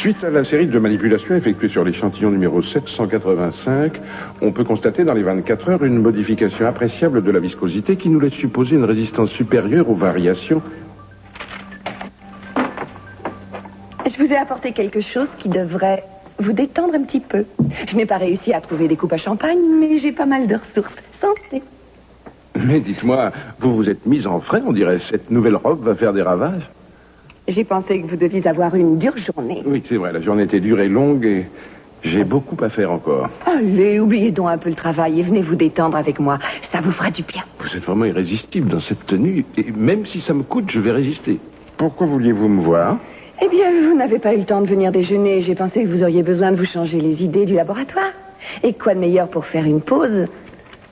Suite à la série de manipulations effectuées sur l'échantillon numéro 785, on peut constater dans les 24 heures une modification appréciable de la viscosité qui nous laisse supposer une résistance supérieure aux variations. Je vous ai apporté quelque chose qui devrait vous détendre un petit peu. Je n'ai pas réussi à trouver des coupes à champagne, mais j'ai pas mal de ressources. Santé. Mais dites-moi, vous vous êtes mise en frais, on dirait. Cette nouvelle robe va faire des ravages. J'ai pensé que vous deviez avoir une dure journée. Oui, c'est vrai, la journée était dure et longue et j'ai beaucoup à faire encore. Allez, oubliez donc un peu le travail et venez vous détendre avec moi. Ça vous fera du bien. Vous êtes vraiment irrésistible dans cette tenue. Et même si ça me coûte, je vais résister. Pourquoi vouliez-vous me voir? Eh bien, vous n'avez pas eu le temps de venir déjeuner. J'ai pensé que vous auriez besoin de vous changer les idées du laboratoire. Et quoi de meilleur pour faire une pause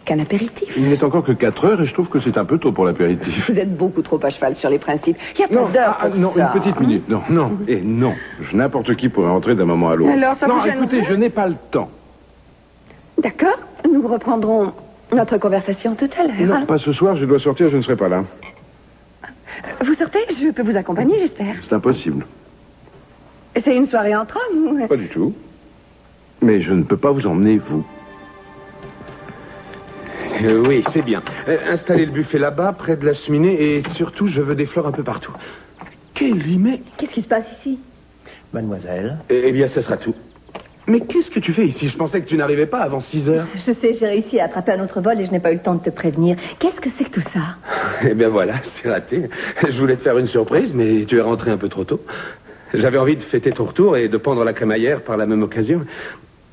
qu'un apéritif? Il n'est encore que 4 heures et je trouve que c'est un peu tôt pour l'apéritif. Vous êtes beaucoup trop à cheval sur les principes. Il n'y a pas d'heure pour non, ça. une petite minute. Non, non, et non. N'importe qui pourrait entrer d'un moment à l'autre. Alors, ça non, vous gênerait? écoutez, je n'ai pas le temps. D'accord. Nous reprendrons notre conversation tout à l'heure. Non, pas ce soir, je dois sortir, je ne serai pas là. Vous sortez? Je peux vous accompagner, j'espère. C'est impossible. C'est une soirée entre hommes ou... Pas du tout. Mais je ne peux pas vous emmener, vous. Oui, c'est bien. Installez le buffet là-bas, près de la cheminée, et surtout, je veux des fleurs un peu partout. Quel rimet! Qu'est-ce qui se passe ici? Mademoiselle. Eh bien, ce sera tout. Mais qu'est-ce que tu fais ici? Je pensais que tu n'arrivais pas avant 6 heures. Je sais, j'ai réussi à attraper un autre vol et je n'ai pas eu le temps de te prévenir. Qu'est-ce que c'est que tout ça? Eh bien voilà, c'est raté. Je voulais te faire une surprise, mais tu es rentré un peu trop tôt. J'avais envie de fêter ton retour et de pendre la crémaillère par la même occasion.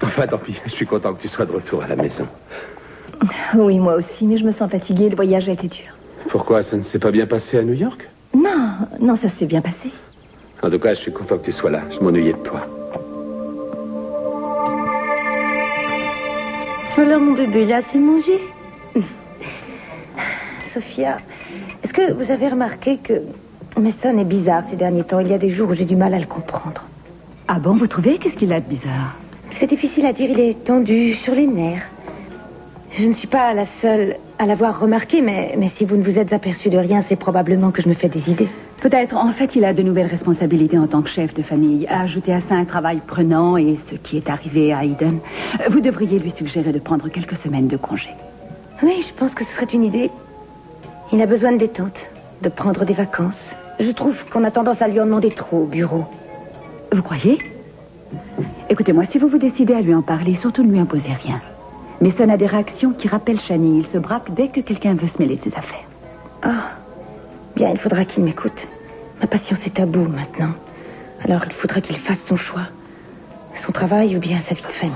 Enfin, tant pis, je suis content que tu sois de retour à la maison. Oui, moi aussi, mais je me sens fatiguée. Le voyage a été dur. Pourquoi? Ça ne s'est pas bien passé à New York? Non, ça s'est bien passé. En tout cas, je suis content que tu sois là. Je m'ennuyais de toi. Alors, mon bébé, là, c'est mangé. Sophia, est-ce que vous avez remarqué que Mason est bizarre ces derniers temps? Il y a des jours où j'ai du mal à le comprendre. Ah bon, vous trouvez? Qu'est-ce qu'il a de bizarre? C'est difficile à dire, il est tendu, sur les nerfs. Je ne suis pas la seule à l'avoir remarqué, mais si vous ne vous êtes aperçu de rien, c'est probablement que je me fais des idées. Peut-être, en fait, il a de nouvelles responsabilités en tant que chef de famille. Ajouter à ça un travail prenant et ce qui est arrivé à Eden. Vous devriez lui suggérer de prendre quelques semaines de congé. Oui, je pense que ce serait une idée. Il a besoin de détente, de prendre des vacances. Je trouve qu'on a tendance à lui en demander trop au bureau. Vous croyez? Écoutez-moi, si vous vous décidez à lui en parler, surtout ne lui imposez rien. Mason a des réactions qui rappellent Channing. Il se braque dès que quelqu'un veut se mêler de ses affaires. Oh, bien, il faudra qu'il m'écoute. Ma patience est à bout maintenant. Alors il faudra qu'il fasse son choix. Son travail ou bien sa vie de famille.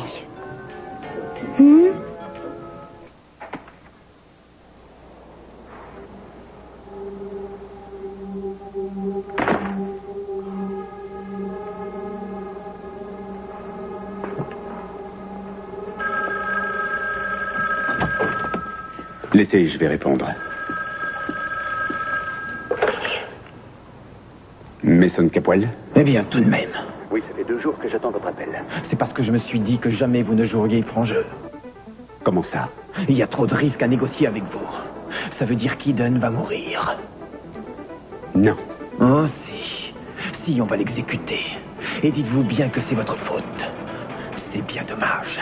Laissez, je vais répondre. Mason Capwell? Eh bien, tout de même. Oui, ça fait 2 jours que j'attends votre appel. C'est parce que je me suis dit que jamais vous ne joueriez franc jeu. Comment ça? Il y a trop de risques à négocier avec vous. Ça veut dire qu'Eden va mourir. Non. Oh, si. Si, on va l'exécuter. Et dites-vous bien que c'est votre faute. C'est bien dommage.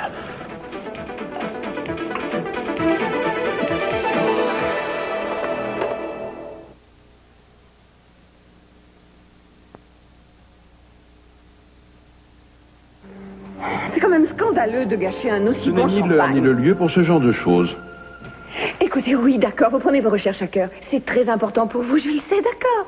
C'est quand même scandaleux de gâcher un aussi Ce bon n'est ni l'heure champagne. ni le lieu pour ce genre de choses. Écoutez, oui, d'accord, vous prenez vos recherches à cœur. C'est très important pour vous, je le sais, d'accord.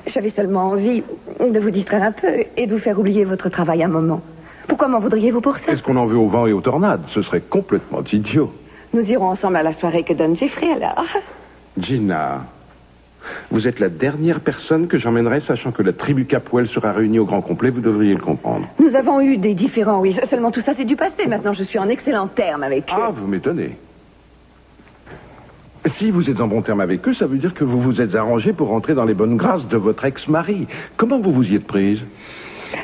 J'avais seulement envie de vous distraire un peu et de vous faire oublier votre travail un moment. Pourquoi m'en voudriez-vous pour ça? Est-ce qu'on en veut au vent et aux tornades? Ce serait complètement idiot. Nous irons ensemble à la soirée que donne Jeffrey, alors. Gina, vous êtes la dernière personne que j'emmènerai, sachant que la tribu Capwell sera réunie au grand complet, vous devriez le comprendre. Nous avons eu des différends, oui. Seulement tout ça, c'est du passé. Maintenant, je suis en excellent terme avec eux. Ah, vous m'étonnez. Si vous êtes en bon terme avec eux, ça veut dire que vous vous êtes arrangé pour rentrer dans les bonnes grâces de votre ex-mari. Comment vous vous y êtes prise?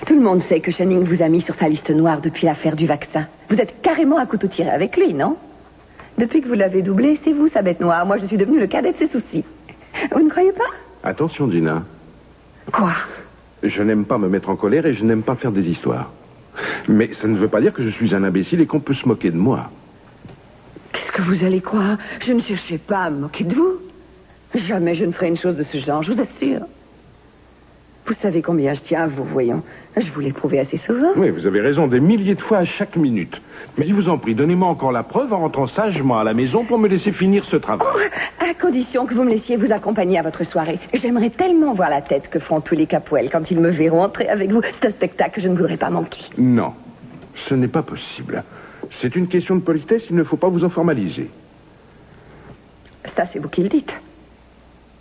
Tout le monde sait que Channing vous a mis sur sa liste noire depuis l'affaire du vaccin. Vous êtes carrément à couteau tiré avec lui, non? Depuis que vous l'avez doublé, c'est vous, sa bête noire. Moi, je suis devenue le cadet de ses soucis. Vous ne croyez pas? Attention, Gina. Quoi? Je n'aime pas me mettre en colère et je n'aime pas faire des histoires. Mais ça ne veut pas dire que je suis un imbécile et qu'on peut se moquer de moi. Qu'est-ce que vous allez croire? Je ne cherchais pas à me moquer de vous. Jamais je ne ferai une chose de ce genre, je vous assure. Vous savez combien je tiens à vous, voyons. Je vous l'ai prouvé assez souvent. Oui, vous avez raison, des milliers de fois à chaque minute. Mais je vous en prie, donnez-moi encore la preuve en rentrant sagement à la maison pour me laisser finir ce travail. Oh, à condition que vous me laissiez vous accompagner à votre soirée. J'aimerais tellement voir la tête que feront tous les Capoel quand ils me verront entrer avec vous. C'est un spectacle que je ne voudrais pas manquer. Non, ce n'est pas possible. C'est une question de politesse, il ne faut pas vous en formaliser. Ça, c'est vous qui le dites.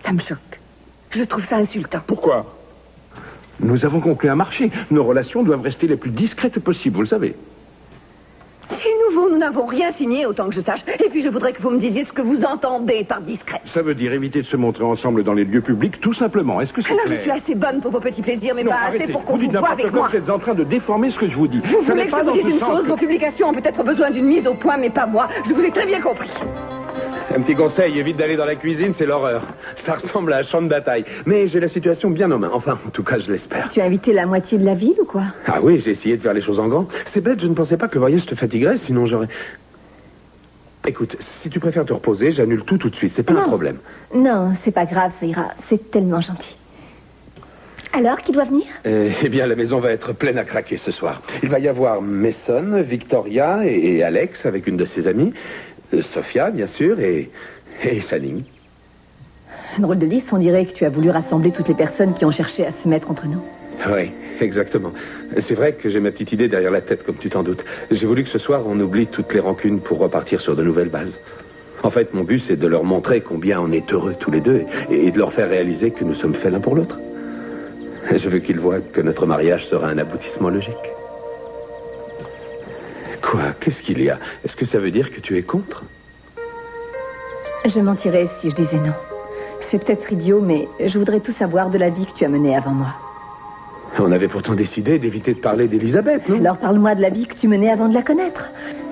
Ça me choque. Je trouve ça insultant. Pourquoi? Nous avons conclu un marché. Nos relations doivent rester les plus discrètes possibles, vous le savez. C'est nouveau, nous n'avons rien signé autant que je sache. Et puis je voudrais que vous me disiez ce que vous entendez par discret. Ça veut dire éviter de se montrer ensemble dans les lieux publics, tout simplement. Est-ce que c'est Alors clair? je suis assez bonne pour vos petits plaisirs, mais Non, pas arrêtez. assez pour qu'on Vous dites vous voit n'importe avec quoi, moi. vous êtes en train de déformer ce que je vous dis. Vous Ça voulez n'est que pas je vous dans dise ce une sens chose, que- vos publications ont peut-être besoin d'une mise au point, mais pas moi. Je vous ai très bien compris. Un petit conseil, évite d'aller dans la cuisine, c'est l'horreur. Ça ressemble à un champ de bataille. Mais j'ai la situation bien en main. Enfin, en tout cas, je l'espère. Tu as invité la moitié de la ville ou quoi? Ah oui, j'ai essayé de faire les choses en grand. C'est bête, je ne pensais pas que le voyage te fatiguerait, sinon j'aurais... Écoute, si tu préfères te reposer, j'annule tout de suite, c'est pas un problème. Non, c'est pas grave, ça ira. C'est tellement gentil. Alors, qui doit venir? Eh bien, la maison va être pleine à craquer ce soir. Il va y avoir Mason, Victoria et Alex avec une de ses amies. Sophia, bien sûr, et Salim. Drôle de liste, on dirait que tu as voulu rassembler toutes les personnes qui ont cherché à se mettre entre nous. Oui, exactement. C'est vrai que j'ai ma petite idée derrière la tête, comme tu t'en doutes. J'ai voulu que ce soir, on oublie toutes les rancunes pour repartir sur de nouvelles bases. En fait, mon but, c'est de leur montrer combien on est heureux tous les deux et de leur faire réaliser que nous sommes faits l'un pour l'autre. Je veux qu'ils voient que notre mariage sera un aboutissement logique. Quoi? Qu'est-ce qu'il y a? Est-ce que ça veut dire que tu es contre? Je mentirais si je disais non. C'est peut-être idiot, mais je voudrais tout savoir de la vie que tu as menée avant moi. On avait pourtant décidé d'éviter de parler d'Elisabeth, non? Alors parle-moi de la vie que tu menais avant de la connaître.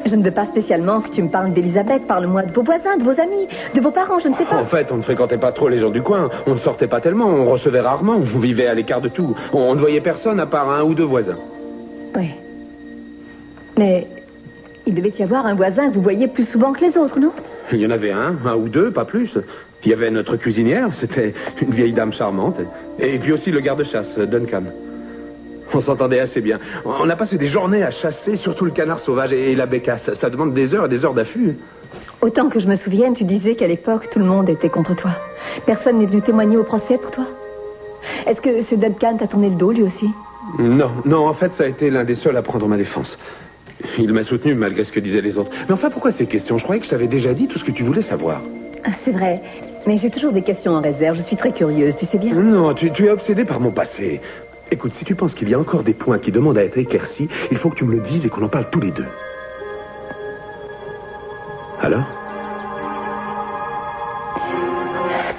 Je ne veux pas spécialement que tu me parles d'Elisabeth. Parle-moi de vos voisins, de vos amis, de vos parents, je ne sais pas. En fait, on ne fréquentait pas trop les gens du coin. On ne sortait pas tellement, on recevait rarement. On vivait à l'écart de tout. On ne voyait personne à part un ou deux voisins. Oui. Mais il devait y avoir un voisin que vous voyez plus souvent que les autres, non? Il y en avait un ou deux, pas plus. Il y avait notre cuisinière, c'était une vieille dame charmante. Et puis aussi le garde-chasse, Duncan. On s'entendait assez bien. On a passé des journées à chasser, surtout le canard sauvage et la bécasse. Ça demande des heures et des heures d'affût. Autant que je me souvienne, tu disais qu'à l'époque, tout le monde était contre toi. Personne n'est venu témoigner au procès pour toi. Est-ce que ce Duncan t'a tourné le dos, lui aussi? Non, en fait, ça a été l'un des seuls à prendre ma défense. Il m'a soutenu malgré ce que disaient les autres. Mais enfin, pourquoi ces questions? Je croyais que je t'avais déjà dit tout ce que tu voulais savoir. Ah, c'est vrai. Mais j'ai toujours des questions en réserve. Je suis très curieuse, tu sais bien. Non, tu es obsédé par mon passé. Écoute, si tu penses qu'il y a encore des points qui demandent à être éclaircis, il faut que tu me le dises et qu'on en parle tous les deux. Alors?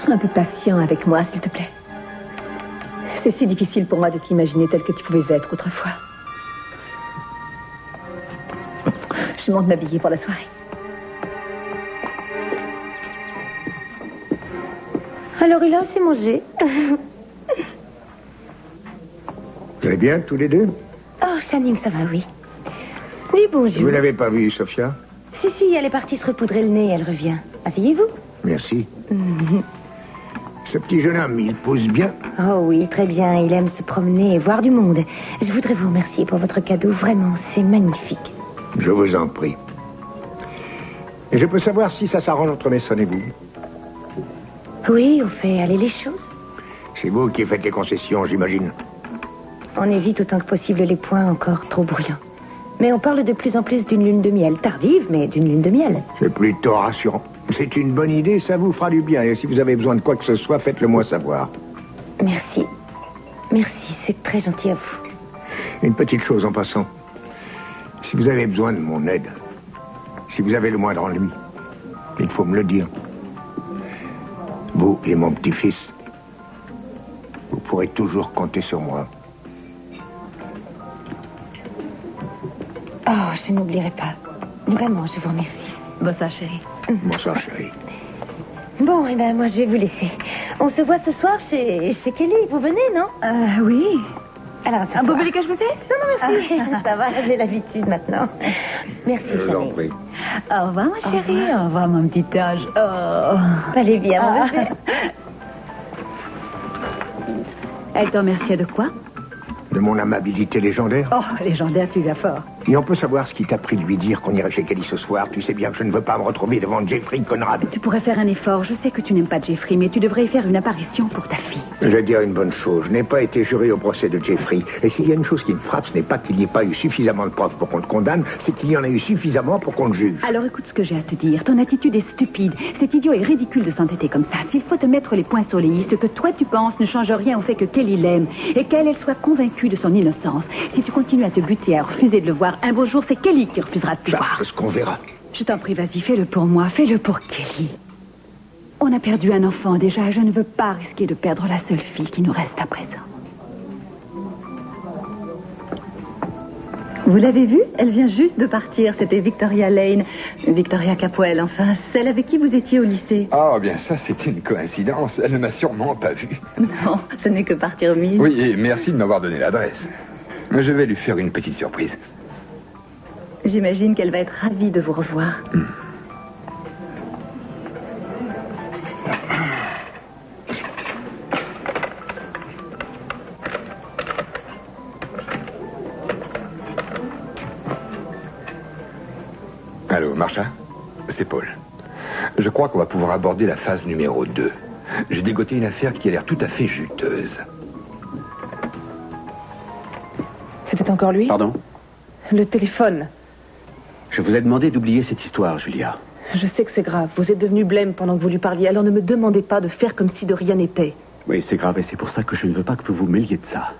Sois un peu patient avec moi, s'il te plaît. C'est si difficile pour moi de t'imaginer tel que tu pouvais être autrefois. Je monte m'habiller pour la soirée. Alors, il a assez mangé. Vous allez bien, tous les deux? Oh, Channing, ça va, oui. Oui, bonjour. Vous l'avez pas vu, Sophia? Si, elle est partie se repoudrer le nez, elle revient. Asseyez-vous. Merci. Ce petit jeune homme, il pose bien. Oh oui, très bien. Il aime se promener et voir du monde. Je voudrais vous remercier pour votre cadeau. Vraiment, c'est magnifique. Je vous en prie. Et je peux savoir si ça s'arrange entre Mason et vous? Oui, on fait aller les choses. C'est vous qui faites les concessions, j'imagine. On évite autant que possible les points encore trop bruyants. Mais on parle de plus en plus d'une lune de miel. Tardive, mais d'une lune de miel. C'est plutôt rassurant. C'est une bonne idée, ça vous fera du bien. Et si vous avez besoin de quoi que ce soit, faites-le moi savoir. Merci. Merci, c'est très gentil à vous. Une petite chose en passant. Si vous avez besoin de mon aide, si vous avez le moindre ennui, il faut me le dire. Vous et mon petit-fils, vous pourrez toujours compter sur moi. Oh, je n'oublierai pas. Vraiment, je vous remercie. Bonsoir, chérie. Bonsoir, chérie. Bon, eh ben, moi, je vais vous laisser. On se voit ce soir chez Kelly. Vous venez, non? Oui. Alors, Un beau que je vous fais? Non, merci. Ça va, j'ai l'habitude maintenant. Merci, Je vous en chérie. prie. Au revoir, ma chérie. Au revoir, mon petit ange. Oh. Allez bien, mon bébé. Elle te remerciait de quoi? De mon amabilité légendaire. Oh, légendaire, tu vas fort. Et on peut savoir ce qui t'a pris de lui dire qu'on irait chez Kelly ce soir. Tu sais bien que je ne veux pas me retrouver devant Jeffrey Conrad. Tu pourrais faire un effort. Je sais que tu n'aimes pas Jeffrey, mais tu devrais y faire une apparition pour ta fille. Je vais dire une bonne chose. Je n'ai pas été juré au procès de Jeffrey. Et s'il y a une chose qui me frappe, ce n'est pas qu'il n'y ait pas eu suffisamment de preuves pour qu'on te condamne, c'est qu'il y en a eu suffisamment pour qu'on te juge. Alors écoute ce que j'ai à te dire. Ton attitude est stupide. C'est idiot et ridicule de s'entêter comme ça. S'il faut te mettre les points sur les i, ce que toi tu penses ne change rien au fait que Kelly l'aime et qu'elle soit convaincue de son innocence. Si tu continues à te buter et à refuser de le voir, un beau jour, c'est Kelly qui refusera de te Ça, voir. c'est ce qu'on verra. Je t'en prie, vas-y, fais-le pour moi, fais-le pour Kelly. On a perdu un enfant déjà, je ne veux pas risquer de perdre la seule fille qui nous reste à présent. Vous l'avez vue? Elle vient juste de partir, c'était Victoria Lane. Victoria Capwell, enfin, celle avec qui vous étiez au lycée. Ah, bien ça, c'est une coïncidence. Elle ne m'a sûrement pas vu. Non, ce n'est que partie remise. Oui, et merci de m'avoir donné l'adresse. Je vais lui faire une petite surprise. J'imagine qu'elle va être ravie de vous revoir. Allô, Marcia? C'est Paul. Je crois qu'on va pouvoir aborder la phase numéro 2. J'ai dégoté une affaire qui a l'air tout à fait juteuse. C'était encore lui? Pardon? Le téléphone. Je vous ai demandé d'oublier cette histoire, Julia. Je sais que c'est grave. Vous êtes devenu blême pendant que vous lui parliez. Alors ne me demandez pas de faire comme si de rien n'était. Oui, c'est grave et c'est pour ça que je ne veux pas que vous vous mêliez de ça.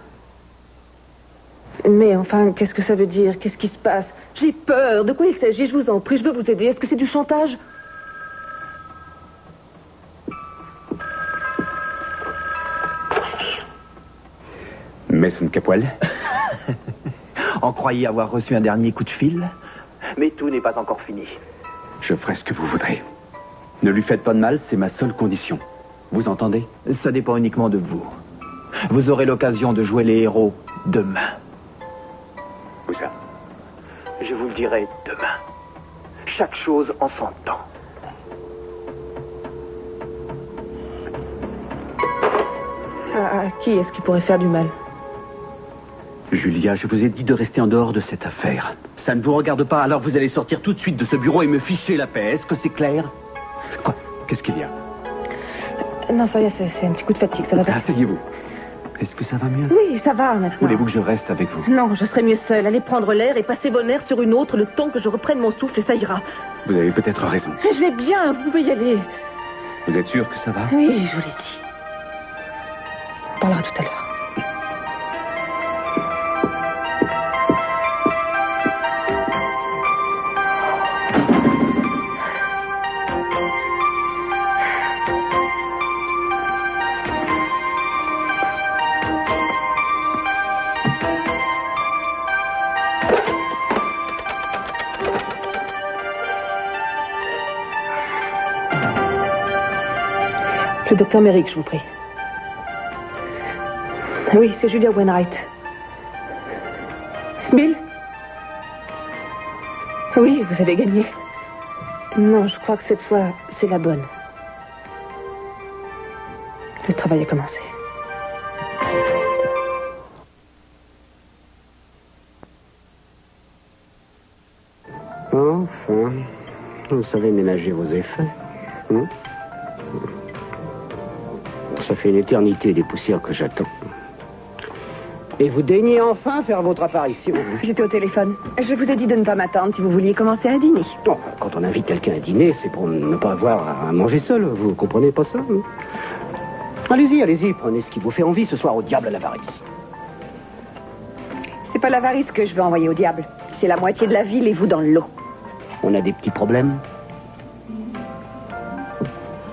Mais enfin, qu'est-ce que ça veut dire? Qu'est-ce qui se passe? J'ai peur. De quoi il s'agit? Je vous en prie, je veux vous aider. Est-ce que c'est du chantage? Mason Capwell? On croyait avoir reçu un dernier coup de fil, mais tout n'est pas encore fini. Je ferai ce que vous voudrez. Ne lui faites pas de mal, c'est ma seule condition. Vous entendez? Ça dépend uniquement de vous. Vous aurez l'occasion de jouer les héros demain. Où ça? Je vous le dirai demain. Chaque chose en son temps. À qui est-ce qui pourrait faire du mal? Julia, je vous ai dit de rester en dehors de cette affaire. Ça ne vous regarde pas, alors vous allez sortir tout de suite de ce bureau et me ficher la paix. Est-ce que c'est clair? Quoi? Qu'est-ce qu'il y a? Non, ça y est, c'est un petit coup de fatigue, ça va pas. Asseyez-vous. Est-ce que ça va mieux? Oui, ça va maintenant. Voulez-vous que je reste avec vous? Non, je serais mieux seule. Allez prendre l'air et passer bon air sur une autre le temps que je reprenne mon souffle et ça ira. Vous avez peut-être raison. Je vais bien, vous pouvez y aller. Vous êtes sûr que ça va? Oui, je vous l'ai dit. On parlera tout à l'heure. Le docteur Merrick, je vous prie. Oui, c'est Julia Wainwright. Bill? Oui, vous avez gagné. Non, je crois que cette fois, c'est la bonne. Le travail a commencé. Enfin, vous savez ménager vos effets. Ça fait une éternité des poussières que j'attends. Et vous daignez enfin faire votre apparition. J'étais au téléphone. Je vous ai dit de ne pas m'attendre si vous vouliez commencer à dîner. Bon, quand on invite quelqu'un à dîner, c'est pour ne pas avoir à manger seul. Vous comprenez pas ça? Allez-y, allez-y, prenez ce qui vous fait envie ce soir. Au diable l'avarice. C'est pas l'avarice que je veux envoyer au diable. C'est la moitié de la ville et vous dans l'eau. On a des petits problèmes.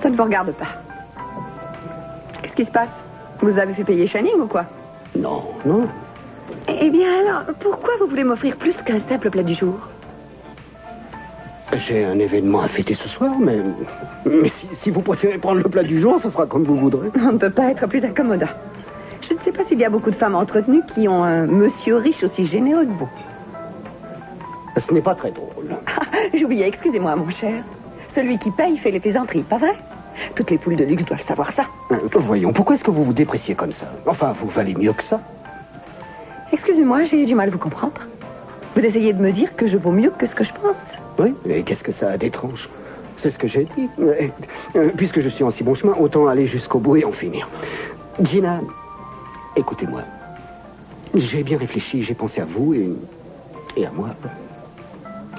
Ça ne vous regarde pas. Qu'est-ce qui se passe? Vous avez fait payer Channing ou quoi? Non, non. Eh bien alors, pourquoi vous voulez m'offrir plus qu'un simple plat du jour? J'ai un événement à fêter ce soir, mais si vous préférez prendre le plat du jour, ce sera comme vous voudrez. On ne peut pas être plus accommodant. Je ne sais pas s'il y a beaucoup de femmes entretenues qui ont un monsieur riche aussi généreux que vous. Ce n'est pas très drôle. J'oubliais, excusez-moi, mon cher. Celui qui paye fait les plaisanteries, pas vrai? Toutes les poules de luxe doivent savoir ça. Voyons, pourquoi est-ce que vous vous dépréciez comme ça? Enfin, vous valez mieux que ça. Excusez-moi, j'ai du mal à vous comprendre. Vous essayez de me dire que je vaux mieux que ce que je pense. Oui, et qu'est-ce que ça a d'étrange? C'est ce que j'ai dit. Puisque je suis en si bon chemin, autant aller jusqu'au bout et en finir. Gina, écoutez-moi. J'ai bien réfléchi, j'ai pensé à vous et à moi.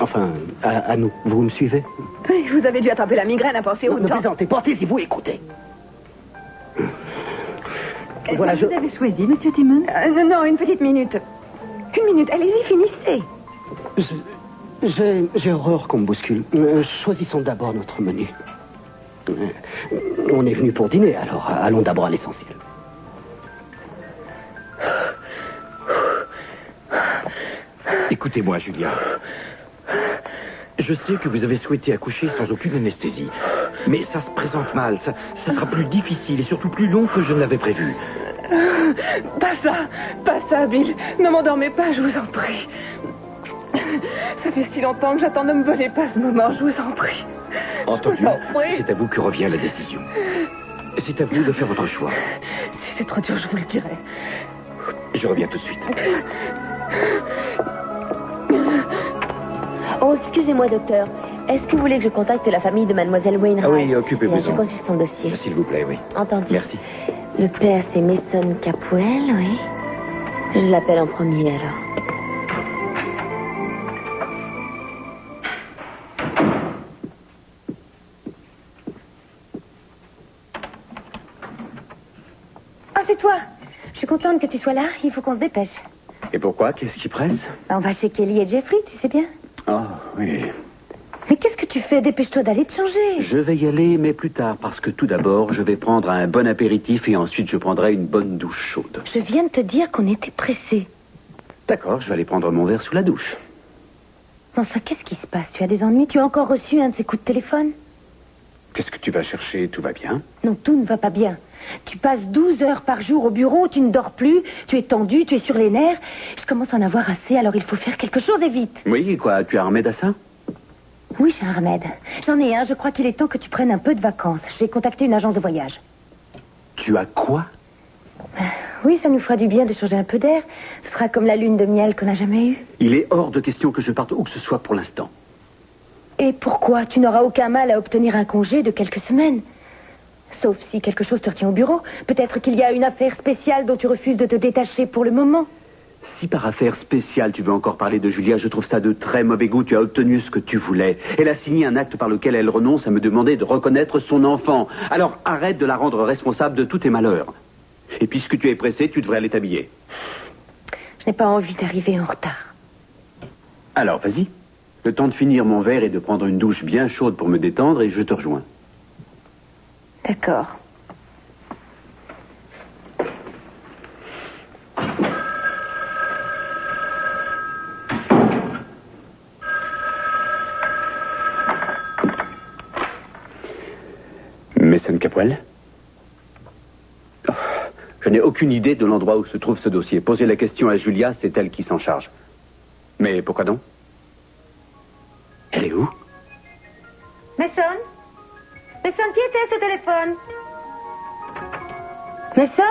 Enfin, à nous. Vous me suivez? Oui, vous avez dû attraper la migraine à penser au Ne temps. plaisantez pas, taisez-vous, écoutez. Voilà, vous avez choisi, Monsieur Timon? Non, une petite minute. Une minute, allez-y, finissez. J'ai horreur qu'on me bouscule. Choisissons d'abord notre menu. On est venu pour dîner, alors allons d'abord à l'essentiel. Écoutez-moi, Julia. Je sais que vous avez souhaité accoucher sans aucune anesthésie. Mais ça se présente mal. Ça sera plus difficile et surtout plus long que je ne l'avais prévu. Pas ça, Bill. Ne m'endormez pas, je vous en prie. Ça fait si longtemps que j'attends, ne me volez pas ce moment, je vous en prie. Entendu, Je vous en prie. c'est à vous que revient la décision. C'est à vous de faire votre choix. Si c'est trop dur, je vous le dirai. Je reviens tout de suite. Oh, excusez-moi, docteur. Est-ce que vous voulez que je contacte la famille de Mademoiselle Wainwright? Ah oui, occupez-vous-en. Je consulte son dossier. S'il vous plaît, oui. Entendu. Merci. Le père, c'est Mason Capwell, oui. Je l'appelle en premier, alors. Ah, c'est toi. Je suis contente que tu sois là. Il faut qu'on se dépêche. Et pourquoi? Qu'est-ce qui presse? On va chez Kelly et Jeffrey, tu sais bien. Oh, oui. Mais qu'est-ce que tu fais? Dépêche-toi d'aller te changer. Je vais y aller, mais plus tard, parce que tout d'abord, je vais prendre un bon apéritif et ensuite je prendrai une bonne douche chaude. Je viens de te dire qu'on était pressés. D'accord, je vais aller prendre mon verre sous la douche. Enfin, qu'est-ce qui se passe? Tu as des ennuis? Tu as encore reçu un de ces coups de téléphone? Qu'est-ce que tu vas chercher? Tout va bien? Non, tout ne va pas bien. Tu passes 12 heures par jour au bureau, tu ne dors plus, tu es tendu, tu es sur les nerfs. Je commence à en avoir assez, alors il faut faire quelque chose et vite. Oui, quoi? Tu as un remède à ça? Oui, j'ai un remède. J'en ai un, je crois qu'il est temps que tu prennes un peu de vacances. J'ai contacté une agence de voyage. Tu as quoi? Oui, ça nous fera du bien de changer un peu d'air. Ce sera comme la lune de miel qu'on n'a jamais eue. Il est hors de question que je parte où que ce soit pour l'instant. Et pourquoi? Tu n'auras aucun mal à obtenir un congé de quelques semaines. Sauf si quelque chose te retient au bureau. Peut-être qu'il y a une affaire spéciale dont tu refuses de te détacher pour le moment. Si par affaire spéciale tu veux encore parler de Julia, je trouve ça de très mauvais goût. Tu as obtenu ce que tu voulais. Elle a signé un acte par lequel elle renonce à me demander de reconnaître son enfant. Alors arrête de la rendre responsable de tous tes malheurs. Et puisque tu es pressé, tu devrais aller t'habiller. Je n'ai pas envie d'arriver en retard. Alors, vas-y. Le temps de finir mon verre et de prendre une douche bien chaude pour me détendre et je te rejoins. D'accord. Mason Capwell? Oh, je n'ai aucune idée de l'endroit où se trouve ce dossier. Posez la question à Julia, c'est elle qui s'en charge. Mais pourquoi donc? Elle est où? Mason? Mason, qui était ce téléphone? Mason?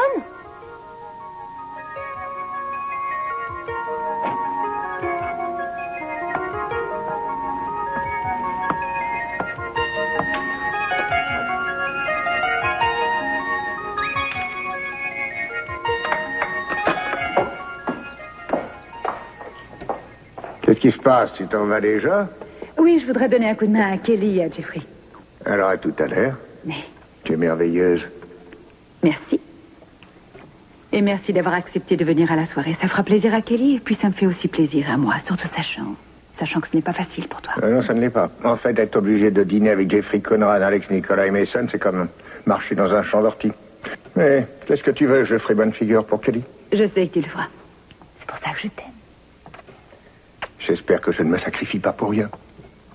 Qu'est-ce qui se passe? Tu t'en vas déjà? Oui, je voudrais donner un coup de main à Kelly et à Jeffrey. Alors, à tout à l'heure. Mais Tu es merveilleuse. merci. Et merci d'avoir accepté de venir à la soirée. Ça fera plaisir à Kelly et puis ça me fait aussi plaisir à moi, surtout sachant que ce n'est pas facile pour toi. Non, ça ne l'est pas. En fait, être obligé de dîner avec Jeffrey Conrad, Alex Nicolas et Mason, c'est comme marcher dans un champ d'ortie. Mais qu'est-ce que tu veux? Je ferai bonne figure pour Kelly. Je sais que tu le feras. C'est pour ça que je t'aime. J'espère que je ne me sacrifie pas pour rien.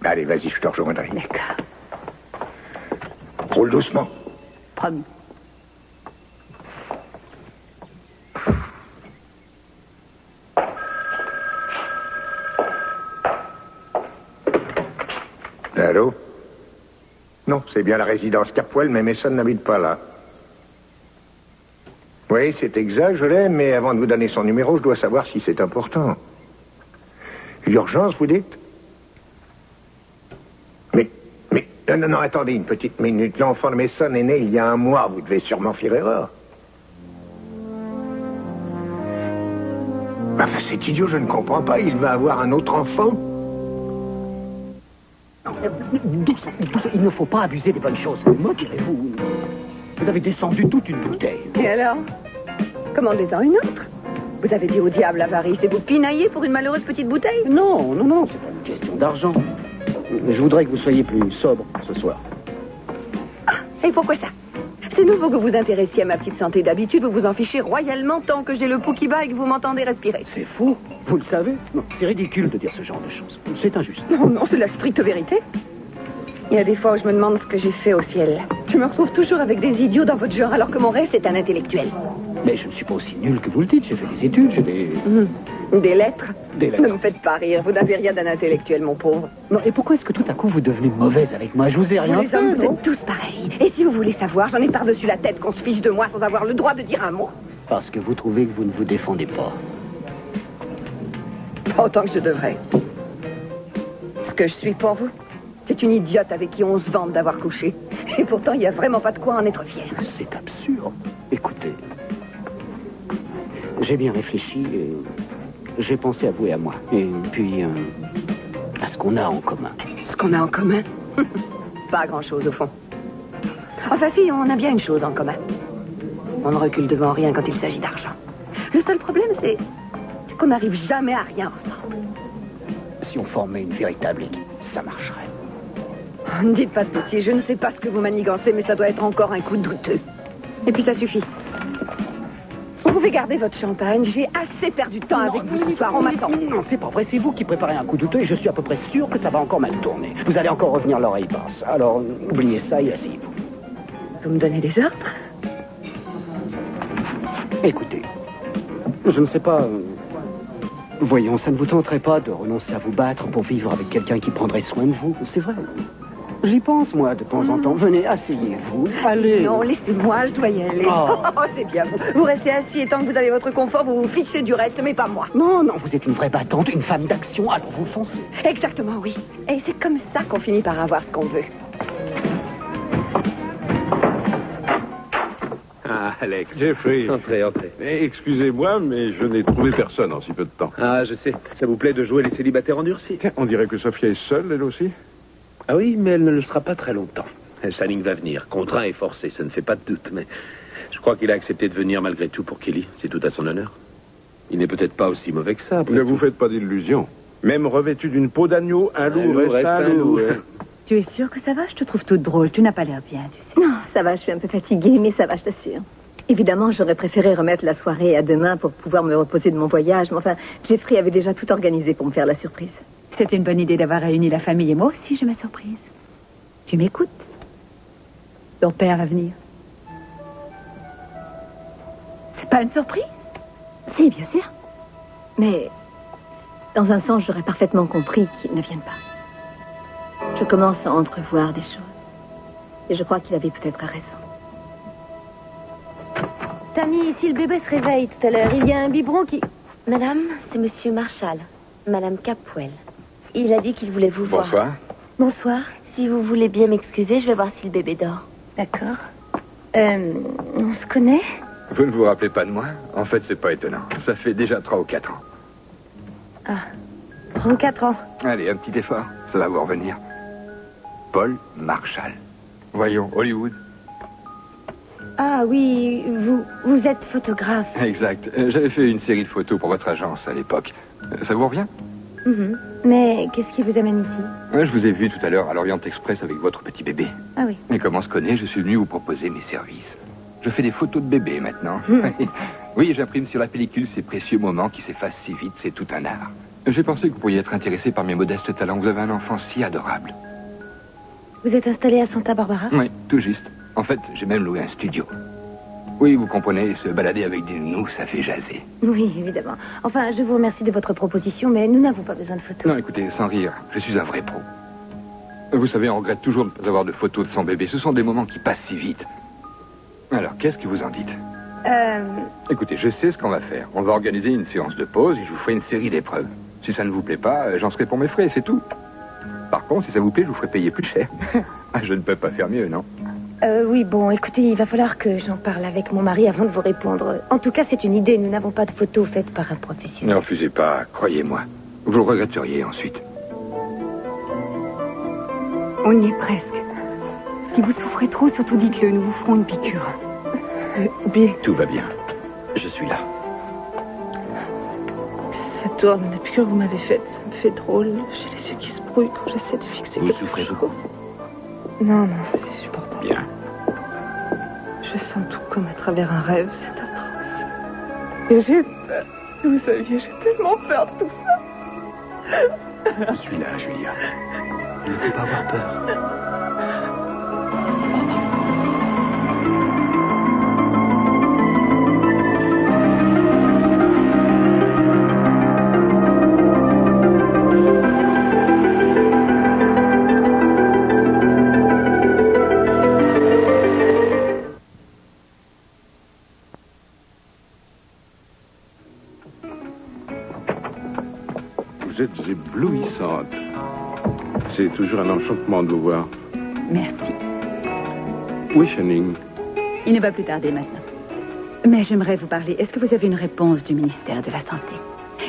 Allez, vas-y, je te rejoindrai. D'accord. Roule doucement. Promis. Allô? Non, c'est bien la résidence Capwell, mais Mason n'habite pas là. Oui, c'est exact, je l'ai, mais avant de vous donner son numéro, je dois savoir si c'est important. Urgence, vous dites? Non, attendez une petite minute. L'enfant de Mason est né il y a 1 mois. Vous devez sûrement faire erreur. Enfin, c'est idiot, je ne comprends pas. Il va avoir un autre enfant. Doucement, il ne faut pas abuser des bonnes choses. Modérez-vous. Vous avez descendu toute une bouteille. Et alors? Commandez-en une autre. Vous avez dit au diable l'avarice et vous pinaillez pour une malheureuse petite bouteille? Non, c'est pas une question d'argent. Je voudrais que vous soyez plus sobre ce soir. Ah, et pourquoi ça? C'est nouveau que vous vous intéressiez à ma petite santé. D'habitude, vous vous en fichez royalement tant que j'ai le pouls qui bat et que vous m'entendez respirer. C'est fou, vous le savez. Non, c'est ridicule de dire ce genre de choses. C'est injuste. Non, c'est la stricte vérité. Il y a des fois où je me demande ce que j'ai fait au ciel. Je me retrouve toujours avec des idiots dans votre genre alors que mon rêve, c'est un intellectuel. Mais je ne suis pas aussi nul que vous le dites. J'ai fait des études, j'ai des... Des lettres? Des lettres. Ne me faites pas rire. Vous n'avez rien d'un intellectuel, mon pauvre. Non, et pourquoi est-ce que tout à coup vous devenez mauvaise avec moi? Je vous ai rien Vous les fait, hommes, vous non? êtes tous pareils. Et si vous voulez savoir, j'en ai par-dessus la tête qu'on se fiche de moi sans avoir le droit de dire un mot. Parce que vous trouvez que vous ne vous défendez pas. Pas autant que je devrais. Ce que je suis pour vous, c'est une idiote avec qui on se vante d'avoir couché. Et pourtant, il n'y a vraiment pas de quoi en être fier. C'est absurde. Écoutez, j'ai bien réfléchi et j'ai pensé à vous et à moi. Et puis, à ce qu'on a en commun. Ce qu'on a en commun? Pas grand-chose, au fond. Enfin, si, on a bien une chose en commun. On ne recule devant rien quand il s'agit d'argent. Le seul problème, c'est qu'on n'arrive jamais à rien ensemble. Si on formait une véritable équipe, ça marcherait. Ne dites pas de bêtises, je ne sais pas ce que vous manigancez, mais ça doit être encore un coup de douteux. Et puis ça suffit. Vous pouvez garder votre champagne, j'ai assez perdu de temps avec vous ce soir, on m'attend. Non, c'est pas vrai, c'est vous qui préparez un coup de douteux et je suis à peu près sûr que ça va encore mal tourner. Vous allez encore revenir l'oreille basse. Alors, oubliez ça et asseyez-vous. Vous me donnez des ordres? Écoutez, je ne sais pas... Voyons, ça ne vous tenterait pas de renoncer à vous battre pour vivre avec quelqu'un qui prendrait soin de vous? C'est vrai. J'y pense, moi, de temps en temps. Venez, asseyez-vous. Allez. Non, laissez-moi, je dois y aller. Oh. C'est bien. Vous restez assis et tant que vous avez votre confort, vous vous fichez du reste, mais pas moi. Non, vous êtes une vraie battante, une femme d'action, alors vous foncez. Exactement, oui. Et c'est comme ça qu'on finit par avoir ce qu'on veut. Ah, Alex. Jeffrey. Entrez. Excusez-moi, mais je n'ai trouvé personne en si peu de temps. Ah, je sais. Ça vous plaît de jouer les célibataires endurcis? Tiens, on dirait que Sophia est seule, elle aussi. Ah oui, mais elle ne le sera pas très longtemps. Channing va venir, contraint et forcé, ça ne fait pas de doute, mais je crois qu'il a accepté de venir malgré tout pour Kelly. C'est tout à son honneur. Il n'est peut-être pas aussi mauvais que ça. Ne vous faites pas d'illusions. Même revêtu d'une peau d'agneau, un loup reste un loup. Tu es sûre que ça va? Je te trouve toute drôle. Tu n'as pas l'air bien, tu sais. Non, ça va, je suis un peu fatiguée, mais ça va, je t'assure. Évidemment, j'aurais préféré remettre la soirée à demain pour pouvoir me reposer de mon voyage, mais enfin, Jeffrey avait déjà tout organisé pour me faire la surprise. C'est une bonne idée d'avoir réuni la famille et moi aussi, je ma surprise. Tu m'écoutes? Ton père va venir. C'est pas une surprise? Si, bien sûr. Mais, dans un sens, j'aurais parfaitement compris qu'il ne vienne pas. Je commence à entrevoir des choses. Et je crois qu'il avait peut-être raison. Tammy, si le bébé se réveille tout à l'heure, il y a un biberon qui... Madame, c'est Monsieur Marshall, Madame Capwell. Il a dit qu'il voulait vous voir. Bonsoir. Bonsoir. Si vous voulez bien m'excuser, je vais voir si le bébé dort. D'accord. On se connaît? Vous ne vous rappelez pas de moi? En fait, c'est pas étonnant. Ça fait déjà 3 ou 4 ans. Ah, 3 ou 4 ans. Allez, un petit effort. Ça va vous revenir. Paul Marshall. Voyons, Hollywood. Ah oui, vous êtes photographe. Exact. J'avais fait une série de photos pour votre agence à l'époque. Ça vous revient? Mais qu'est-ce qui vous amène ici? Je vous ai vu tout à l'heure à l'Orient Express avec votre petit bébé. Ah oui. Et comme on se connaît, je suis venu vous proposer mes services. Je fais des photos de bébé maintenant. Oui, j'imprime sur la pellicule ces précieux moments qui s'effacent si vite, c'est tout un art. J'ai pensé que vous pourriez être intéressé par mes modestes talents. Vous avez un enfant si adorable. Vous êtes installé à Santa Barbara? Oui, tout juste. En fait, j'ai même loué un studio. Oui, vous comprenez, se balader avec des nounous, ça fait jaser. Oui, évidemment. Enfin, je vous remercie de votre proposition, mais nous n'avons pas besoin de photos. Non, écoutez, sans rire, je suis un vrai pro. Vous savez, on regrette toujours de ne pas avoir de photos de son bébé. Ce sont des moments qui passent si vite. Alors, qu'est-ce que vous en dites? Écoutez, je sais ce qu'on va faire. On va organiser une séance de pause et je vous ferai une série d'épreuves. Si ça ne vous plaît pas, j'en serai pour mes frais, c'est tout. Par contre, si ça vous plaît, je vous ferai payer plus cher. Je ne peux pas faire mieux, non? Oui, bon, écoutez, il va falloir que j'en parle avec mon mari avant de vous répondre. En tout cas, c'est une idée. Nous n'avons pas de photos faites par un professionnel. Ne refusez pas, croyez-moi. Vous le regretteriez ensuite. On y est presque. Si vous souffrez trop, surtout dites-le, nous vous ferons une piqûre. Bien. Tout va bien. Je suis là. Cette tourne de piqûre que vous m'avez faite, ça me fait drôle. J'ai les yeux qui se brouillent quand j'essaie de fixer. Vous souffrez beaucoup? Non, c'est supportable. Bien. Je sens tout comme à travers un rêve, c'est atroce. Et j'ai peur. Vous saviez, j'ai tellement peur de tout ça. Je suis là, Julia. Ne faut pas avoir peur. Vous êtes éblouissante. C'est toujours un enchantement de vous voir. Merci. Oui, Channing. Il ne va plus tarder maintenant. Mais j'aimerais vous parler. Est-ce que vous avez une réponse du ministère de la Santé?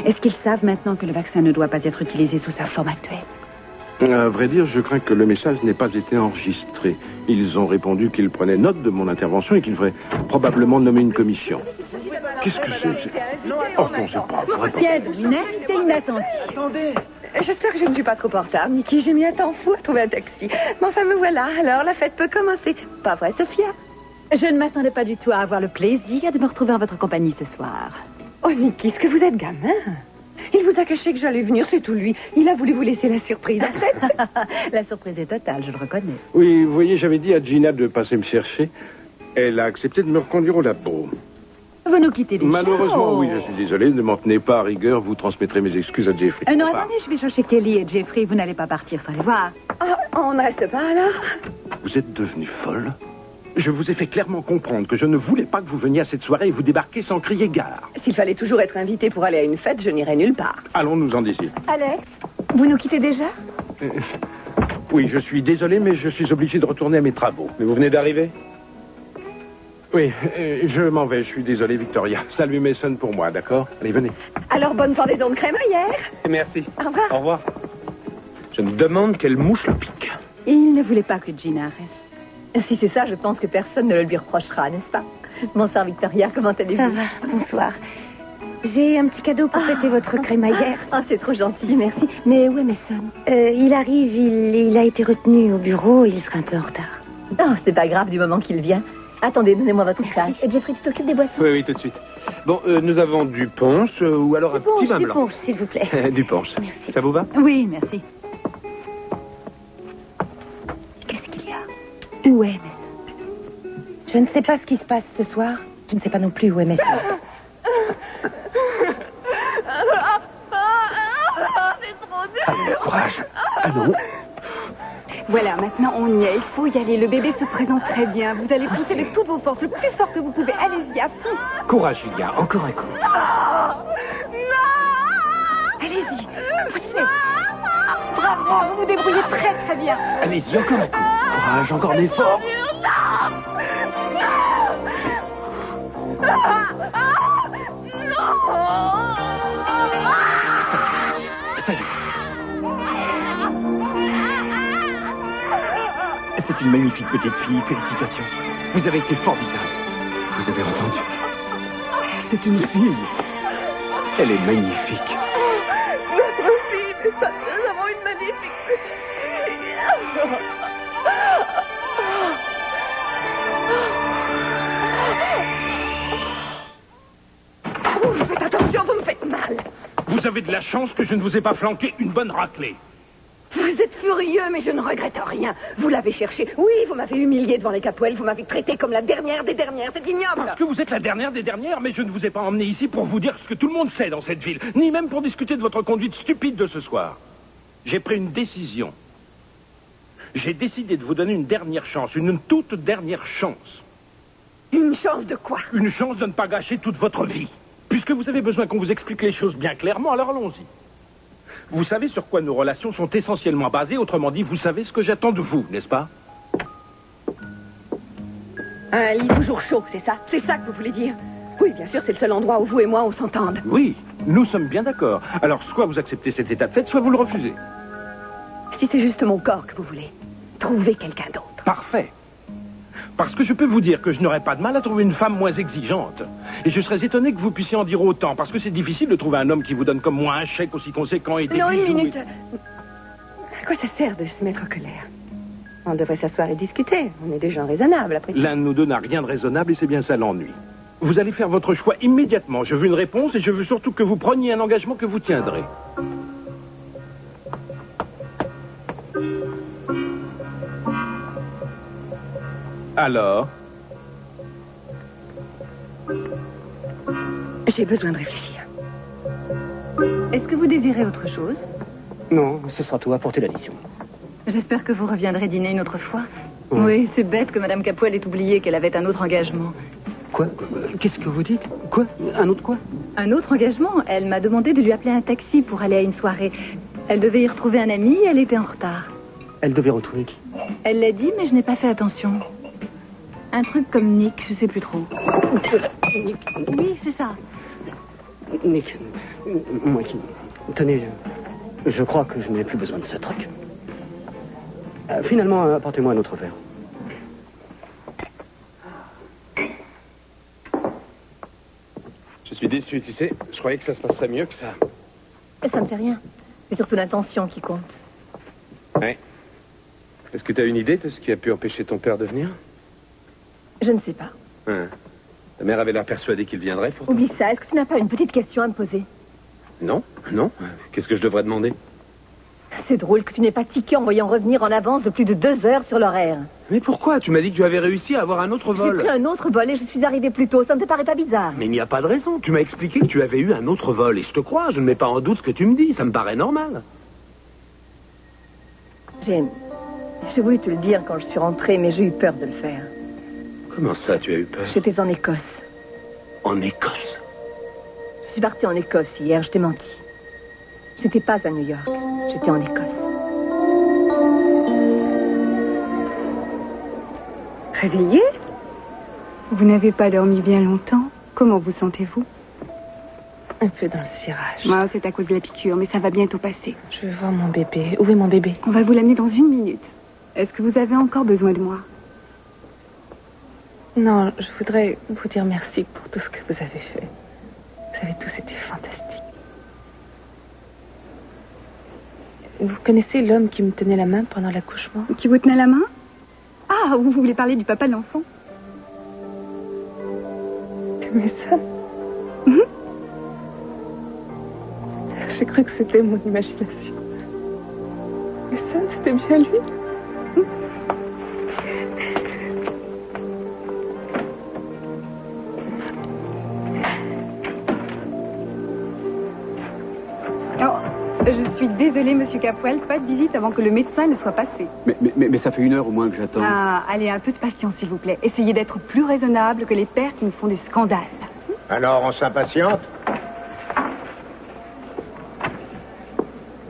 Est-ce qu'ils savent maintenant que le vaccin ne doit pas être utilisé sous sa forme actuelle? À vrai dire, je crains que le message n'ait pas été enregistré. Ils ont répondu qu'ils prenaient note de mon intervention et qu'ils devraient probablement nommer une commission. Qu'est-ce que c'est? Oh non, c'est pas vrai. Tiens, Minette, c'est inattendu. Attendez. J'espère que je ne suis pas trop en retard, Niki. J'ai mis un temps fou à trouver un taxi. Mais enfin, me voilà. Alors, la fête peut commencer. Pas vrai, Sophia? Je ne m'attendais pas du tout à avoir le plaisir de me retrouver en votre compagnie ce soir. Oh, Niki, est-ce que vous êtes gamin? Il vous a caché que j'allais venir, c'est tout lui. Il a voulu vous laisser la surprise. La surprise est totale, je le reconnais. Oui, vous voyez, j'avais dit à Gina de passer me chercher. Elle a accepté de me reconduire au labo. Vous nous quittez déjà. Malheureusement, oui, je suis désolé. Ne m'en tenez pas à rigueur. Vous transmettrez mes excuses à Jeffrey. Non, attendez, je vais chercher Kelly et Jeffrey. Vous n'allez pas partir sans les voir. On ne reste pas, alors? Vous êtes devenue folle? Je vous ai fait clairement comprendre que je ne voulais pas que vous veniez à cette soirée et vous débarquiez sans crier gare. S'il fallait toujours être invité pour aller à une fête, je n'irais nulle part. Allons-nous-en d'ici. Alex, vous nous quittez déjà? Oui, je suis désolé, mais je suis obligé de retourner à mes travaux. Mais vous venez d'arriver? Oui, je m'en vais. Je suis désolé, Victoria. Salut Mason pour moi, d'accord? Allez, venez. Alors, bonne pendaison de crémaillère. Merci. Au revoir. Au revoir. Je me demande quelle mouche le pique. Il ne voulait pas que Gina reste. Si c'est ça, je pense que personne ne le lui reprochera, n'est-ce pas? Bonsoir, Victoria, comment allez-vous? Ça va, bonsoir. J'ai un petit cadeau pour fêter votre crémaillère. Ah, c'est trop gentil, merci. Mais où est Mason? Il arrive, il a été retenu au bureau, il sera un peu en retard. Non, c'est pas grave du moment qu'il vient. Attendez, donnez-moi votre sac. Et Jeffrey, tu t'occupes des boissons? Oui, tout de suite. Bon, nous avons du punch ou alors un petit vin blanc. Du punch, s'il vous plaît. Du punch. Merci. Ça vous va? Oui, merci. Qu'est-ce qu'il y a? Où est Mason? Je ne sais pas ce qui se passe ce soir. Je ne sais pas non plus où est Mason. C'est trop dur. Allez, courage. Allons. Voilà, maintenant on y est. Il faut y aller. Le bébé se présente très bien. Vous allez pousser de toutes vos forces, le plus fort que vous pouvez. Allez-y, à fond. Courage, Julia. Encore un coup. Allez-y, poussez. Bravo, vous vous débrouillez très très bien. Allez-y, encore un coup. Courage, encore des forces. Ça y est. C'est une magnifique petite fille. Félicitations. Vous avez été formidable. Vous avez entendu? C'est une fille. Elle est magnifique. Notre fille, mais ça, nous avons une magnifique petite fille. Vous avez de la chance que je ne vous ai pas flanqué une bonne raclée. Vous êtes furieux, mais je ne regrette rien. Vous l'avez cherché. Oui, vous m'avez humilié devant les Capuel. Vous m'avez traité comme la dernière des dernières. C'est ignoble. Parce que vous êtes la dernière des dernières, mais je ne vous ai pas emmené ici pour vous dire ce que tout le monde sait dans cette ville, ni même pour discuter de votre conduite stupide de ce soir. J'ai pris une décision. J'ai décidé de vous donner une dernière chance, une toute dernière chance. Une chance de quoi? Une chance de ne pas gâcher toute votre vie. Puisque vous avez besoin qu'on vous explique les choses bien clairement, alors allons-y. Vous savez sur quoi nos relations sont essentiellement basées, autrement dit, vous savez ce que j'attends de vous, n'est-ce pas? Un lit toujours chaud, c'est ça? C'est ça que vous voulez dire? Oui, bien sûr, c'est le seul endroit où vous et moi on s'entende. Oui, nous sommes bien d'accord. Alors, soit vous acceptez cet état de fait, soit vous le refusez. Si c'est juste mon corps que vous voulez, trouvez quelqu'un d'autre. Parfait. Parce que je peux vous dire que je n'aurais pas de mal à trouver une femme moins exigeante. Et je serais étonné que vous puissiez en dire autant, parce que c'est difficile de trouver un homme qui vous donne comme moi un chèque aussi conséquent et des Non, bijoux une minute. À quoi ça sert de se mettre en colère? On devrait s'asseoir et discuter. On est des gens raisonnables, après tout. L'un de nous deux n'a rien de raisonnable et c'est bien ça l'ennui. Vous allez faire votre choix immédiatement. Je veux une réponse et je veux surtout que vous preniez un engagement que vous tiendrez. Alors? J'ai besoin de réfléchir. Est-ce que vous désirez autre chose? Non, ce sera tout, apporter l'addition. J'espère que vous reviendrez dîner une autre fois. Oui, c'est bête que Madame Capuel ait oublié qu'elle avait un autre engagement. Quoi? Qu'est-ce que vous dites? Quoi? Un autre quoi? Un autre engagement? Elle m'a demandé de lui appeler un taxi pour aller à une soirée. Elle devait y retrouver un ami et elle était en retard. Elle devait retrouver qui? Elle l'a dit, mais je n'ai pas fait attention. Un truc comme Nick, je sais plus trop. Nick. Oui, c'est ça. Nick, moi qui... Tenez, je crois que je n'ai plus besoin de ce truc. Finalement, apportez-moi un autre verre. Je suis déçu, tu sais. Je croyais que ça se passerait mieux que ça. Ça me fait rien. C'est surtout l'intention qui compte. Ouais. Est-ce que tu as une idée de ce qui a pu empêcher ton père de venir? Je ne sais pas. Hein. Ta mère avait l'air persuadée qu'il viendrait pour... Oublie ça. Est-ce que tu n'as pas une petite question à me poser? Non, non. Qu'est-ce que je devrais demander? C'est drôle que tu n'aies pas tiqué en voyant revenir en avance de plus de 2 heures sur l'horaire. Mais pourquoi? Tu m'as dit que tu avais réussi à avoir un autre vol. J'ai pris un autre vol et je suis arrivée plus tôt. Ça ne te paraît pas bizarre? Mais il n'y a pas de raison. Tu m'as expliqué que tu avais eu un autre vol. Et je te crois, je ne mets pas en doute ce que tu me dis. Ça me paraît normal. J'ai voulu te le dire quand je suis rentrée, mais j'ai eu peur de le faire. Comment ça, tu as eu peur? J'étais en Écosse. En Écosse? Je suis partie en Écosse hier, je t'ai menti. Je n'étais pas à New York, j'étais en Écosse. Réveillée? Vous n'avez pas dormi bien longtemps? Comment vous sentez-vous? Un peu dans le cirage. Moi, c'est à cause de la piqûre, mais ça va bientôt passer. Je veux voir mon bébé. Où est mon bébé? On va vous l'amener dans 1 minute. Est-ce que vous avez encore besoin de moi? Non, je voudrais vous dire merci pour tout ce que vous avez fait. Vous avez tous été fantastiques. Vous connaissez l'homme qui me tenait la main pendant l'accouchement? Qui vous tenait la main? Ah, vous voulez parler du papa de l'enfant? Mais ça... J'ai cru que c'était mon imagination. Mais ça, c'était bien lui. Je suis désolée, monsieur Capuel, pas de visite avant que le médecin ne soit passé. Mais ça fait 1 heure au moins que j'attends. Ah, allez, un peu de patience, s'il vous plaît. Essayez d'être plus raisonnable que les pères qui nous font des scandales. Alors, on s'impatiente?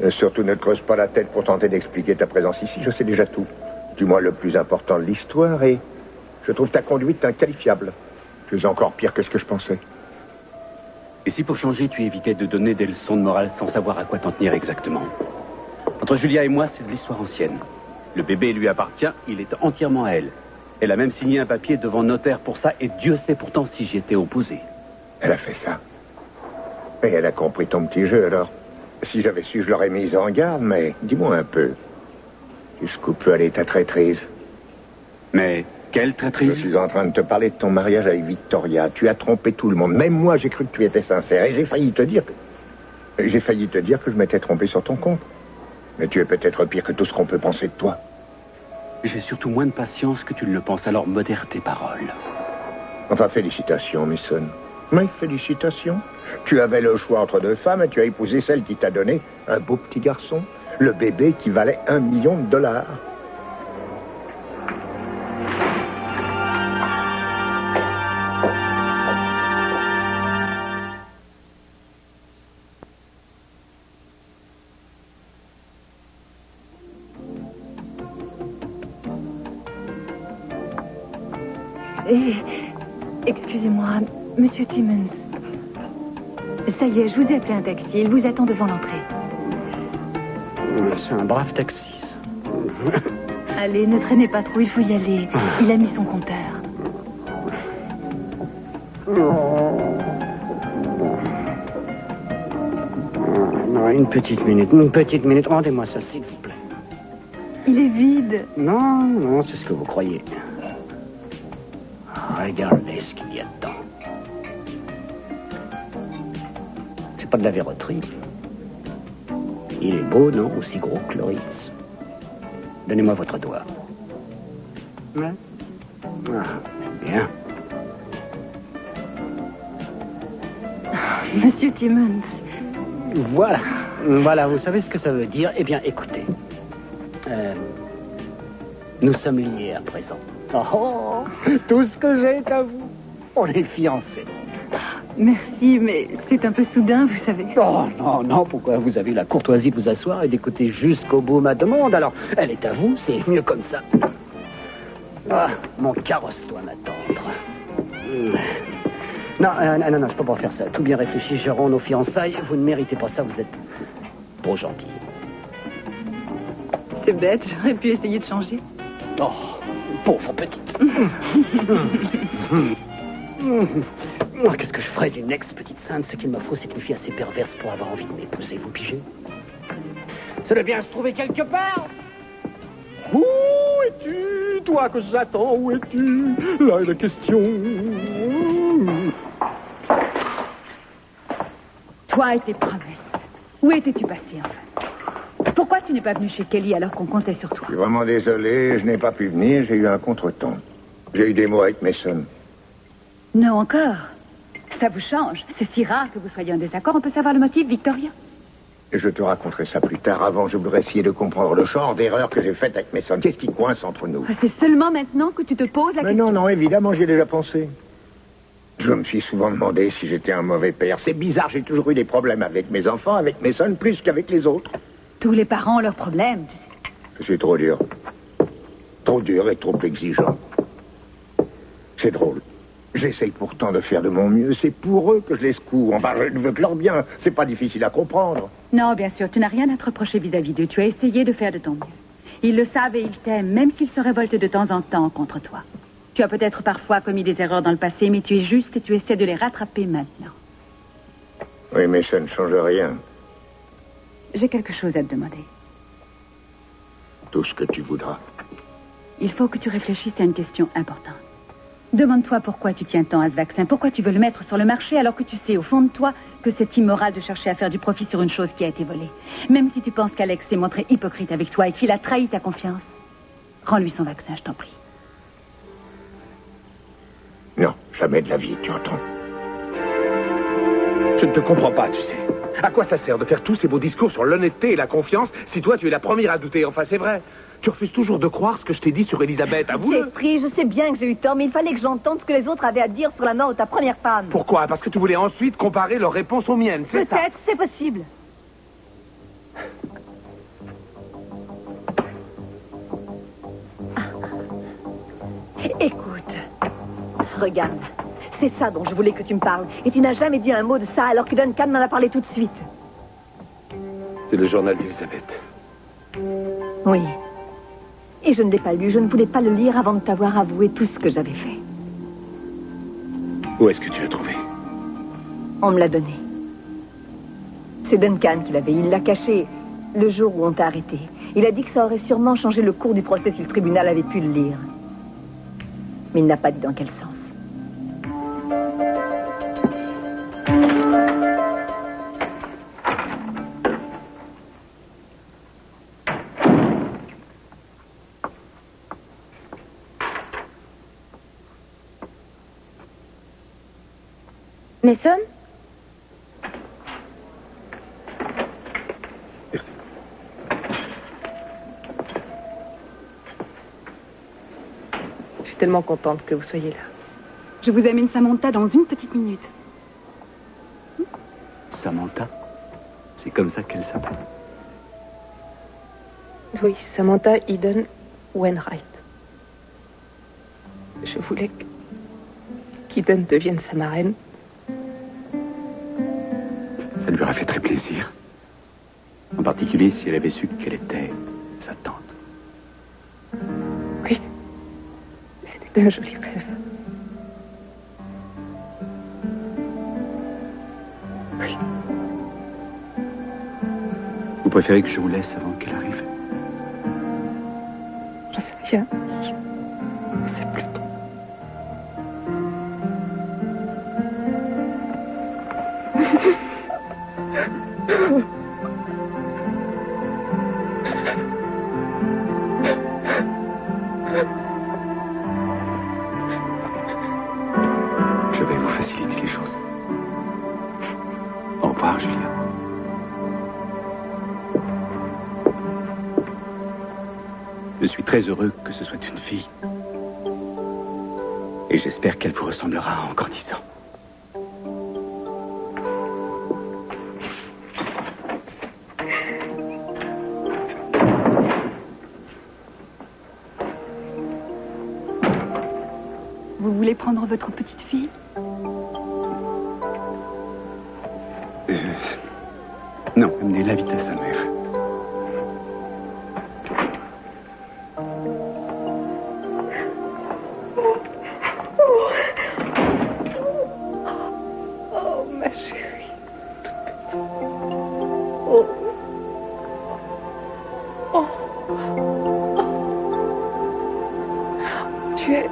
Surtout ne te creuse pas la tête pour tenter d'expliquer ta présence ici. Je sais déjà tout. Du moins le plus important de l'histoire, et je trouve ta conduite inqualifiable. Tu es encore pire que ce que je pensais. Et si pour changer, tu évitais de donner des leçons de morale sans savoir à quoi t'en tenir exactement? Entre Julia et moi, c'est de l'histoire ancienne. Le bébé lui appartient, il est entièrement à elle. Elle a même signé un papier devant notaire pour ça, et Dieu sait pourtant si j'y étais opposé. Elle a fait ça. Et elle a compris ton petit jeu, alors. Si j'avais su, je l'aurais mise en garde, mais dis-moi un peu. Jusqu'où peut aller ta traîtrise? Mais quelle traîtrise? Je suis en train de te parler de ton mariage avec Victoria. Tu as trompé tout le monde. Même moi, j'ai cru que tu étais sincère. Et j'ai failli te dire que... J'ai failli te dire que je m'étais trompé sur ton compte. Mais tu es peut-être pire que tout ce qu'on peut penser de toi. J'ai surtout moins de patience que tu ne le penses, alors modère tes paroles. Enfin, félicitations, Mason. Mais félicitations. Tu avais le choix entre deux femmes et tu as épousé celle qui t'a donné un beau petit garçon. Le bébé qui valait $1 million. Excusez-moi, Monsieur Timmons. Ça y est, je vous ai appelé un taxi. Il vous attend devant l'entrée. C'est un brave taxi. Allez, ne traînez pas trop, il faut y aller. Il a mis son compteur. Non, une petite minute. Rendez-moi ça, s'il vous plaît. Il est vide. Non, c'est ce que vous croyez. Regardez ce qu'il y a dedans. C'est pas de la verroterie. Il est beau, non? Aussi gros que Loris. Donnez-moi votre doigt. Ouais. Bien. Monsieur Timmons. Voilà, vous savez ce que ça veut dire? Eh bien, écoutez. Nous sommes liés à présent. Oh, tout ce que j'ai est à vous. On est fiancés. Merci, mais c'est un peu soudain, vous savez. Oh, non, pourquoi? Vous avez la courtoisie de vous asseoir et d'écouter jusqu'au bout ma demande. Alors, elle est à vous, c'est mieux comme ça. Ah, mon carrosse doit m'attendre. Non, je peux pas faire ça. Tout bien réfléchi, gérons nos fiançailles. Vous ne méritez pas ça, vous êtes trop gentil. C'est bête, j'aurais pu essayer de changer. Oh, pauvre petite. Qu'est-ce que je ferais d'une ex-petite sainte? Ce qu'il me faut, c'est une fille assez perverse pour avoir envie de m'épouser. Vous pigez? Ça doit bien se trouver quelque part. Où es-tu, toi que j'attends? Où es-tu? Là est la question. Toi et tes promesses. Où étais-tu passé, enfin? Pourquoi tu n'es pas venu chez Kelly alors qu'on comptait sur toi? Je suis vraiment désolé, je n'ai pas pu venir, j'ai eu un contretemps. J'ai eu des mots avec Mason. Non, encore. Ça vous change. C'est si rare que vous soyez en désaccord. On peut savoir le motif, Victoria? Je te raconterai ça plus tard. Avant, je voudrais essayer de comprendre le genre d'erreur que j'ai faite avec Mason. Qu'est-ce qui coince entre nous? C'est seulement maintenant que tu te poses la question. Non, évidemment, j'y ai déjà pensé. Je me suis souvent demandé si j'étais un mauvais père. C'est bizarre, j'ai toujours eu des problèmes avec mes enfants, avec Mason, plus qu'avec les autres. Tous les parents ont leurs problèmes, tu sais. Je suis trop dur. Trop dur et trop exigeant. C'est drôle. J'essaye pourtant de faire de mon mieux. C'est pour eux que je les secoue. Enfin, je ne veux que leur bien. C'est pas difficile à comprendre. Non, bien sûr, tu n'as rien à te reprocher vis-à-vis d'eux. Tu as essayé de faire de ton mieux. Ils le savent et ils t'aiment, même s'ils se révoltent de temps en temps contre toi. Tu as peut-être parfois commis des erreurs dans le passé, mais tu es juste et tu essaies de les rattraper maintenant. Oui, mais ça ne change rien. J'ai quelque chose à te demander. Tout ce que tu voudras. Il faut que tu réfléchisses à une question importante. Demande-toi pourquoi tu tiens tant à ce vaccin. Pourquoi tu veux le mettre sur le marché alors que tu sais au fond de toi que c'est immoral de chercher à faire du profit sur une chose qui a été volée. Même si tu penses qu'Alex s'est montré hypocrite avec toi et qu'il a trahi ta confiance, rends-lui son vaccin, je t'en prie. Non, jamais de la vie, tu entends? Je ne te comprends pas, tu sais. À quoi ça sert de faire tous ces beaux discours sur l'honnêteté et la confiance si toi tu es la première à douter? Enfin, c'est vrai. Tu refuses toujours de croire ce que je t'ai dit sur Elisabeth, avoue-le. Jeffrey, je sais bien que j'ai eu tort, mais il fallait que j'entende ce que les autres avaient à dire sur la mort de ta première femme. Pourquoi? Parce que tu voulais ensuite comparer leurs réponses aux miennes, c'est ça? Peut-être, c'est possible. Écoute, regarde, c'est ça dont je voulais que tu me parles. Et tu n'as jamais dit un mot de ça alors que Duncan m'en a parlé tout de suite. C'est le journal d'Elisabeth. Oui. Et je ne l'ai pas lu, je ne voulais pas le lire avant de t'avoir avoué tout ce que j'avais fait. Où est-ce que tu l'as trouvé? On me l'a donné. C'est Duncan qui l'avait, il l'a caché le jour où on t'a arrêté. Il a dit que ça aurait sûrement changé le cours du procès si le tribunal avait pu le lire. Mais il n'a pas dit dans quel sens. Mason? Je suis tellement contente que vous soyez là. Je vous amène Samantha dans une petite minute. Samantha? C'est comme ça qu'elle s'appelle? Oui, Samantha Eden Wainwright. Je voulais qu'Eden devienne sa marraine. Ça lui aurait fait très plaisir. En particulier si elle avait su qu'elle était sa tante. Oui, c'était un joli rêve. Oui. Vous préférez que je vous laisse avant qu'elle arrive? Je sais rien. Je sais plus trop. Je vais vous faciliter les choses. Au revoir, Julia. Je suis très heureux que ce soit une fille. Et j'espère qu'elle vous ressemblera en grandissant. Vous voulez prendre votre petite fille? Non, amenez-la vite à sa mère. Oh, ma chérie. Oh. Oh. Tu es